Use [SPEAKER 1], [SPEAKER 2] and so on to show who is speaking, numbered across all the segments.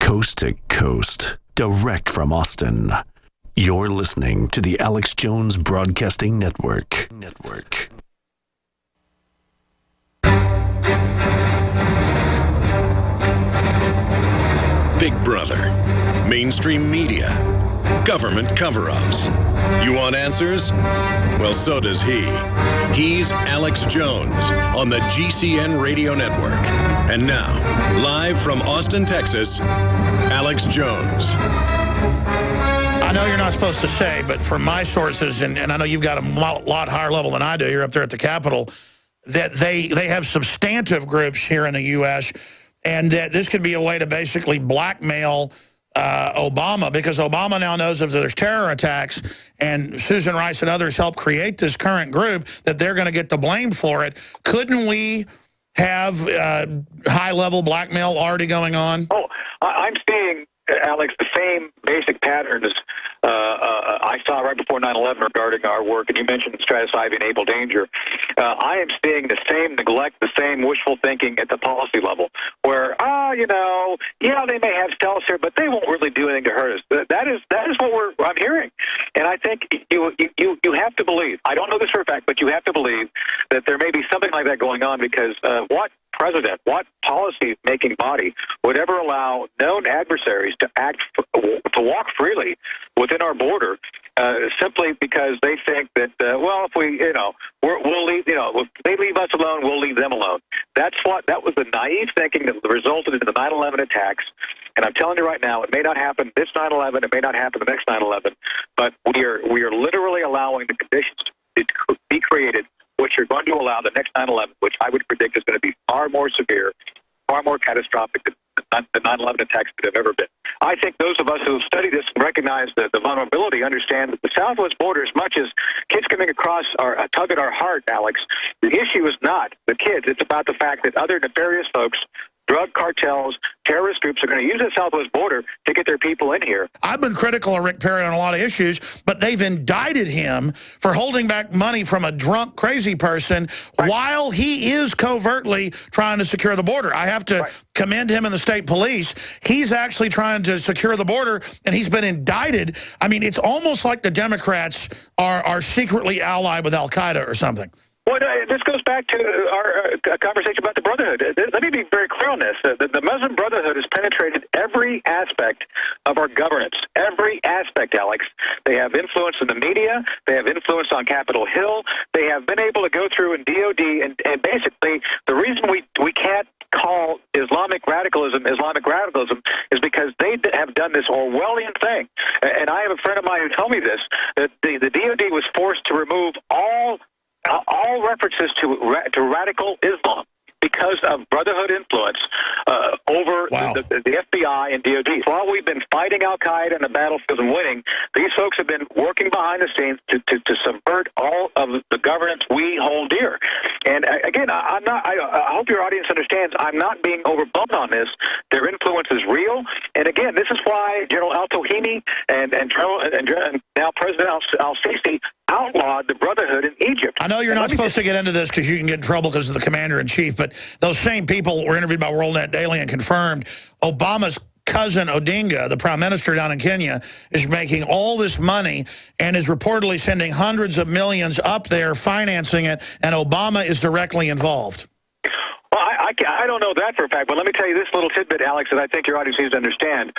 [SPEAKER 1] coast to coast, direct from Austin. You're listening to the Alex Jones Broadcasting Network.
[SPEAKER 2] Big Brother, mainstream media, government cover-ups. You want answers? Well, so does he. He's Alex Jones on the GCN Radio Network. And now, live from Austin, Texas, Alex Jones.
[SPEAKER 3] I know you're not supposed to say, but from my sources, and I know you've got a lot higher level than I do, you're up there at the Capitol, that they have substantive groups here in the U.S., and that this could be a way to basically blackmail Obama, because Obama now knows if there's terror attacks, and Susan Rice and others helped create this current group, that they're going to get the blame for it. Couldn't we have high-level blackmail already going on?
[SPEAKER 4] Oh, I'm seeing, Alex, the same basic patterns I saw right before 9/11 regarding our work, and you mentioned Stratus Ivy and Able Danger. I am seeing the same neglect, the same wishful thinking at the policy level, where, they may have stealth here, but they won't really do anything to hurt us. That is what I'm hearing, and I think you have to believe. I don't know this for a fact, but you have to believe that there may be something like that going on, because what president, what policy-making body would ever allow known adversaries to to walk freely within our border simply because they think that, if we, we'll leave, if they leave us alone, we'll leave them alone. That was the naive thinking that resulted in the 9/11 attacks. And I'm telling you right now, it may not happen this 9/11, it may not happen the next 9/11, but we are literally allowing the conditions to be created which are going to allow the next 9/11, which I would predict is going to be far more severe, far more catastrophic than the 9/11 attacks that have ever been. I think those of us who have studied this and recognize the vulnerability understand that the southwest border, as much as kids coming across are a tug at our heart, Alex, the issue is not the kids. It's about the fact that other nefarious folks, drug cartels, terrorist groups are going to use the southwest border to get their people in here.
[SPEAKER 3] I've been critical of Rick Perry on a lot of issues, but they've indicted him for holding back money from a drunk, crazy person while he is covertly trying to secure the border. I have to commend him and the state police. He's actually trying to secure the border, and he's been indicted. I mean, it's almost like the Democrats are secretly allied with al-Qaeda or something.
[SPEAKER 4] Well, this goes back to our conversation about the Brotherhood. Let me be very clear on this. The Muslim Brotherhood has penetrated every aspect of our governance, every aspect, Alex. They have influence in the media. They have influence on Capitol Hill. They have been able to go through in DOD, and basically the reason we can't call Islamic radicalism is because they have done this Orwellian thing. And I have a friend of mine who told me this, that the DOD was forced to remove all references to radical Islam because of Brotherhood influence over the FBI and DOD. While we've been fighting al-Qaeda in the battlefield and winning, these folks have been working behind the scenes to subvert all of the governance we hold dear. And again, I hope your audience understands I'm not being overblown on this. Their influence is real. And again, this is why General al-Tohimi and now President al-Sisi outlawed the Brotherhood in Egypt.
[SPEAKER 3] I know you're not supposed to get into this because you can get in trouble because of the commander-in-chief, but those same people were interviewed by WorldNet Daily and confirmed Obama's cousin Odinga, the prime minister down in Kenya, is making all this money and is reportedly sending hundreds of millions up there financing it, and Obama is directly involved.
[SPEAKER 4] Well, I don't know that for a fact, but let me tell you this little tidbit, Alex, that I think your audience needs to understand.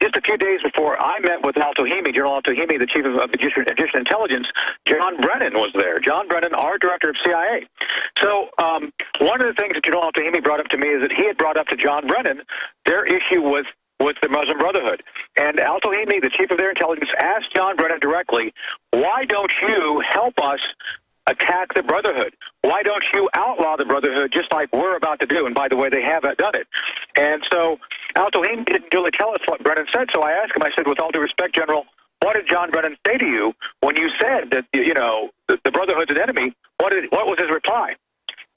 [SPEAKER 4] Just a few days before I met with al-Tohimi, General al-Tohimi, the chief of Egyptian intelligence, John Brennan was there. John Brennan, our director of CIA. So one of the things that General al-Tohimi brought up to me is that he had brought up to John Brennan their issue with the Muslim Brotherhood. And al-Tohimi, the chief of their intelligence, asked John Brennan directly, why don't you help us attack the Brotherhood? Why don't you outlaw the Brotherhood just like we're about to do? And by the way, they have done it. And so al-Tohimi didn't really tell us what Brennan said, so I asked him, I said, with all due respect, General, what did John Brennan say to you when you said that, the Brotherhood's an enemy? What was his reply?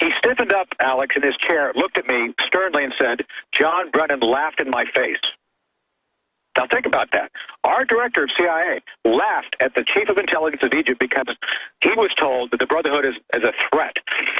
[SPEAKER 4] He stiffened up, Alex, in his chair, looked at me sternly and said, John Brennan laughed in my face. Now think about that. Our director of CIA laughed at the chief of intelligence of Egypt because he was told that the Brotherhood is a threat.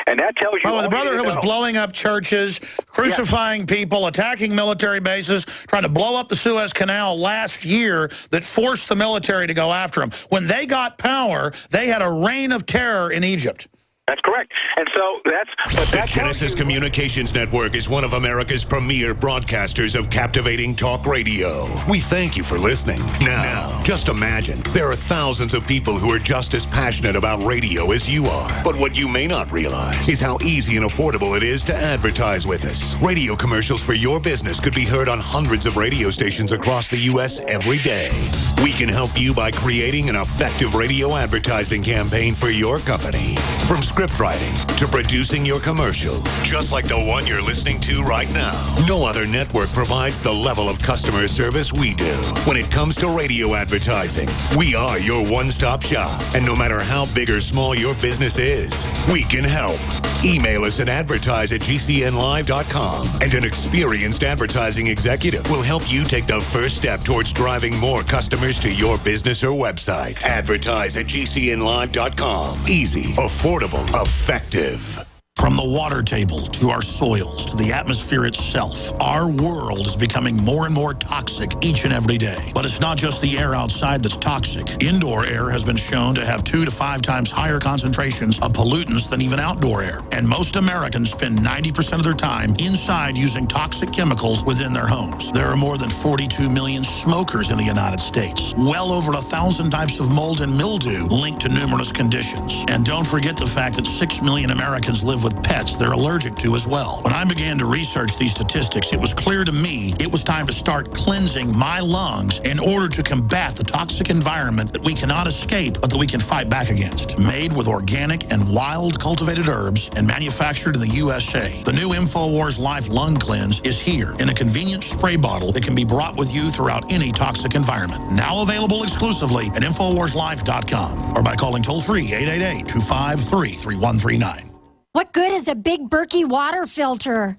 [SPEAKER 4] And that tells you...
[SPEAKER 3] Oh, the Brotherhood was blowing up churches, crucifying people, attacking military bases, trying to blow up the Suez Canal last year that forced the military to go after them. When they got power, they had a reign of terror in Egypt.
[SPEAKER 4] That's correct. And so
[SPEAKER 5] the Genesis Communications Network is one of America's premier broadcasters of captivating talk radio. We thank you for listening. Now, just imagine, there are thousands of people who are just as passionate about radio as you are. But what you may not realize is how easy and affordable it is to advertise with us. Radio commercials for your business could be heard on hundreds of radio stations across the U.S. every day. We can help you by creating an effective radio advertising campaign for your company. From script writing to producing your commercial, just like the one you're listening to right now. No other network provides the level of customer service we do. When it comes to radio advertising, we are your one-stop shop. And no matter how big or small your business is, we can help. Email us at advertise@gcnlive.com, and an experienced advertising executive will help you take the first step towards driving more customers to your business or website. Advertise@gcnlive.com. Easy, affordable, effective.
[SPEAKER 3] From the water table to our soils to the atmosphere itself, our world is becoming more and more toxic each and every day. But it's not just the air outside that's toxic. Indoor air has been shown to have 2 to 5 times higher concentrations of pollutants than even outdoor air. And most Americans spend 90% of their time inside using toxic chemicals within their homes. There are more than 42 million smokers in the United States. Well over 1,000 types of mold and mildew linked to numerous conditions. And don't forget the fact that 6 million Americans live with pets they're allergic to as well. When I began to research these statistics, it was clear to me it was time to start cleansing my lungs in order to combat the toxic environment that we cannot escape but that we can fight back against. Made with organic and wild cultivated herbs and manufactured in the USA, the new InfoWars Life Lung Cleanse is here in a convenient spray bottle that can be brought with you throughout any toxic environment. Now available exclusively at InfoWarsLife.com or by calling toll-free 888-253-3139.
[SPEAKER 6] What good is a Big Berkey water filter?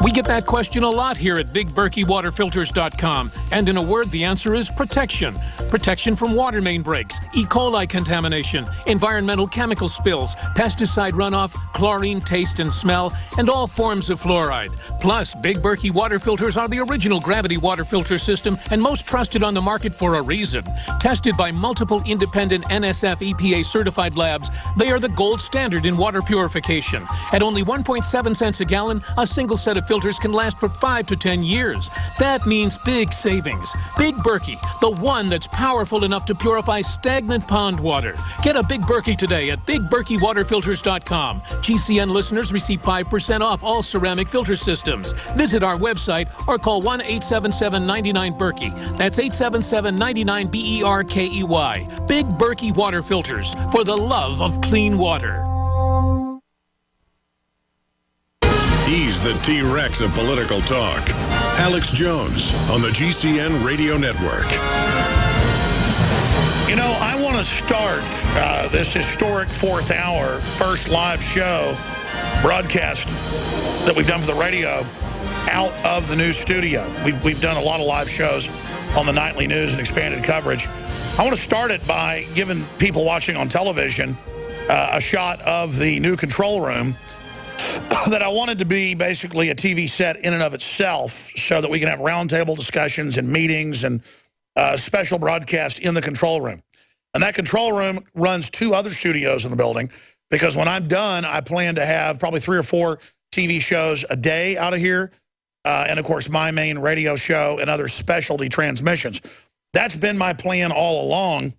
[SPEAKER 7] We get that question a lot here at BigBerkeyWaterFilters.com. And in a word, the answer is protection. Protection from water main breaks, E. coli contamination, environmental chemical spills, pesticide runoff, chlorine taste and smell, and all forms of fluoride. Plus, Big Berkey water filters are the original gravity water filter system and most trusted on the market for a reason. Tested by multiple independent NSF EPA certified labs, they are the gold standard in water purification. At only 1.7 cents a gallon, a single set of filters can last for 5 to 10 years. That means big savings. Big Berkey, the one that's powerful enough to purify stagnant pond water. Get a Big Berkey today at BigBerkeyWaterFilters.com. GCN listeners receive 5% off all ceramic filter systems. Visit our website or call 1-877-99-BERKEY. That's 877-99-BERKEY. Big Berkey Water Filters, for the love of clean water.
[SPEAKER 2] He's the T-Rex of political talk. Alex Jones on the GCN Radio Network.
[SPEAKER 3] You know, I want to start this historic fourth hour, first live show broadcast that we've done for the radio out of the new studio. We've done a lot of live shows on the nightly news and expanded coverage. I want to start it by giving people watching on television a shot of the new control room that I wanted to be basically a TV set in and of itself so that we can have roundtable discussions and meetings and special broadcast in the control room. And that control room runs 2 other studios in the building because when I'm done, I plan to have probably 3 or 4 TV shows a day out of here. And, of course, my main radio show and other specialty transmissions. That's been my plan all along.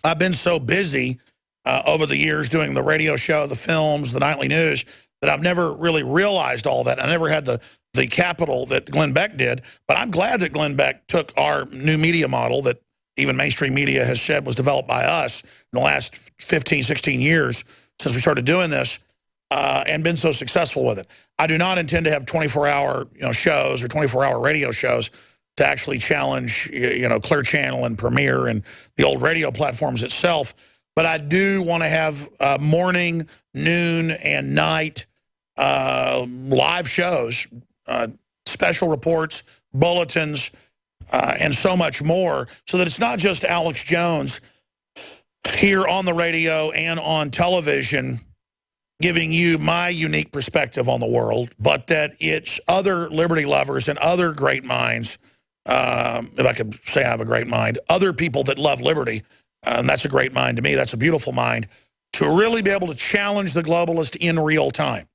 [SPEAKER 3] I've been so busy over the years doing the radio show, the films, the nightly news, that I've never really realized all that. I never had the capital that Glenn Beck did. But I'm glad that Glenn Beck took our new media model that even mainstream media has said was developed by us in the last 15, 16 years since we started doing this and been so successful with it. I do not intend to have 24-hour shows or 24-hour radio shows to actually challenge Clear Channel and Premiere and the old radio platforms itself. But I do want to have morning, noon, and night live shows, special reports, bulletins, and so much more, so that it's not just Alex Jones here on the radio and on television giving you my unique perspective on the world, but that it's other liberty lovers and other great minds, if I could say I have a great mind, other people that love liberty, and that's a great mind to me, that's a beautiful mind, to really be able to challenge the globalist in real time.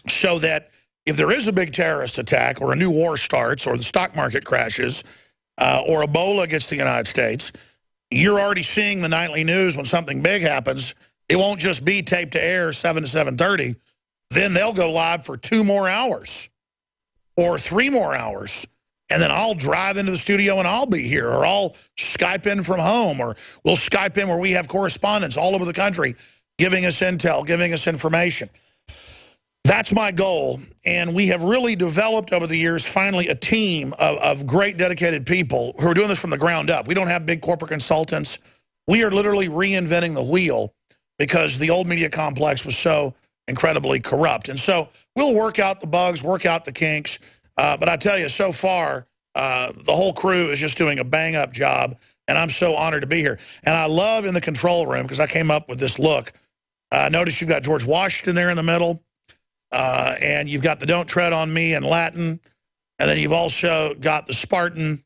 [SPEAKER 3] So that if there is a big terrorist attack or a new war starts or the stock market crashes or Ebola gets to the United States, you're already seeing the nightly news when something big happens. It won't just be taped to air 7 to 7:30. Then they'll go live for 2 more hours or 3 more hours. And then I'll drive into the studio and I'll be here, or I'll Skype in from home, or we'll Skype in where we have correspondents all over the country giving us intel, giving us information. That's my goal, and we have really developed over the years, finally, a team of great, dedicated people who are doing this from the ground up. We don't have big corporate consultants. We are literally reinventing the wheel because the old media complex was so incredibly corrupt. And so we'll work out the bugs, work out the kinks, but I tell you, so far, the whole crew is just doing a bang-up job, and I'm so honored to be here. And I love in the control room, because I came up with this look, notice you've got George Washington there in the middle, and you've got the "Don't Tread on Me" in Latin, and then you've also got the Spartan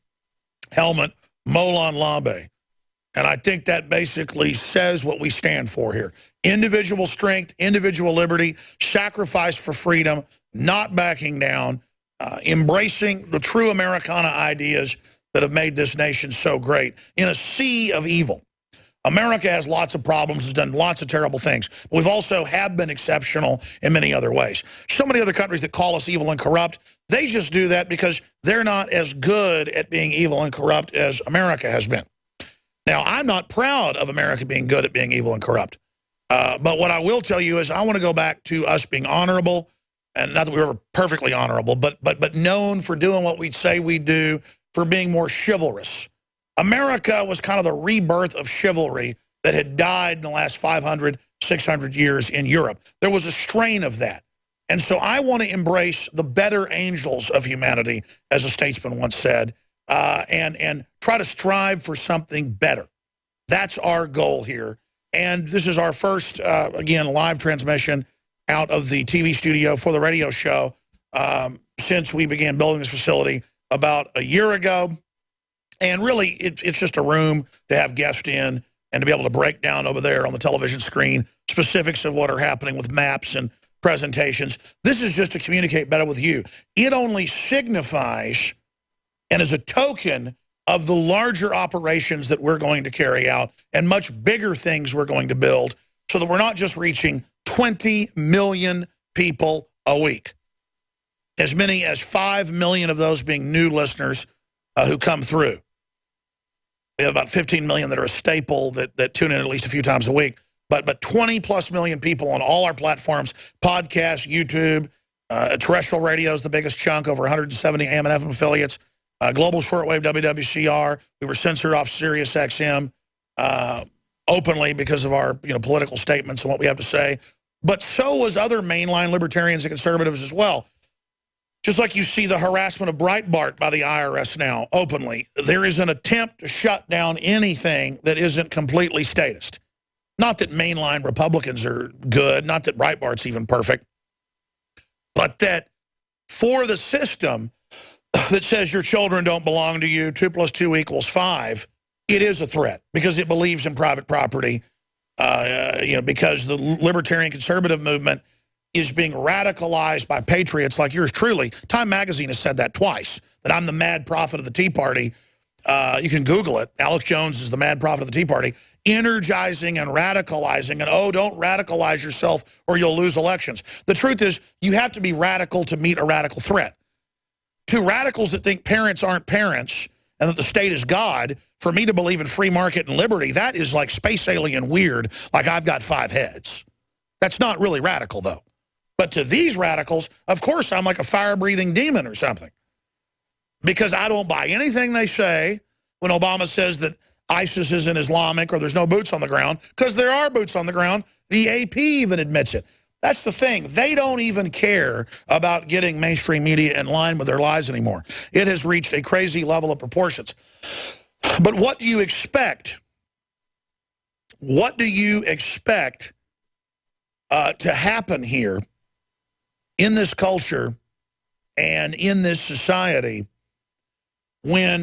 [SPEAKER 3] helmet, Molon Labe. And I think that basically says what we stand for here. Individual strength, individual liberty, sacrifice for freedom, not backing down, embracing the true Americana ideas that have made this nation so great in a sea of evil. America has lots of problems, has done lots of terrible things. But we've also have been exceptional in many other ways. So many other countries that call us evil and corrupt, they just do that because they're not as good at being evil and corrupt as America has been. Now, I'm not proud of America being good at being evil and corrupt. But what I will tell you is I want to go back to us being honorable, and not that we were ever perfectly honorable, but known for doing what we'd say we do, for being more chivalrous. America was kind of the rebirth of chivalry that had died in the last 500, 600 years in Europe. There was a strain of that. And so I want to embrace the better angels of humanity, as a statesman once said, and try to strive for something better. That's our goal here. And this is our first, again, live transmission out of the TV studio for the radio show since we began building this facility about a year ago. And really, it's just a room to have guests in and to be able to break down over there on the television screen specifics of what are happening with maps and presentations. This is just to communicate better with you. It only signifies and is a token of the larger operations that we're going to carry out and much bigger things we're going to build, so that we're not just reaching 20 million people a week. As many as 5 million of those being new listeners who come through. We have about 15 million that are a staple that tune in at least a few times a week. But 20+ million people on all our platforms, podcasts, YouTube, terrestrial radio is the biggest chunk, over 170 AM and FM affiliates, global shortwave WWCR. We were censored off Sirius XM openly because of our political statements and what we have to say. But so was other mainline libertarians and conservatives as well. Just like you see the harassment of Breitbart by the IRS now openly, there is an attempt to shut down anything that isn't completely statist. Not that mainline Republicans are good, not that Breitbart's even perfect, but that for the system that says your children don't belong to you, 2 + 2 = 5, it is a threat because it believes in private property, because the libertarian conservative movement is being radicalized by patriots like yours truly. Time Magazine has said that twice, that I'm the mad prophet of the Tea Party. You can Google it. Alex Jones is the mad prophet of the Tea Party, energizing and radicalizing. And, oh, don't radicalize yourself or you'll lose elections. The truth is, you have to be radical to meet a radical threat. To radicals that think parents aren't parents and that the state is God, for me to believe in free market and liberty, that is like space alien weird, like I've got 5 heads. That's not really radical, though. But to these radicals, of course, I'm like a fire-breathing demon or something. Because I don't buy anything they say when Obama says that ISIS isn't Islamic or there's no boots on the ground, because there are boots on the ground. The AP even admits it. That's the thing. They don't even care about getting mainstream media in line with their lies anymore. It has reached a crazy level of proportions. But what do you expect? What do you expect to happen here in this culture and in this society when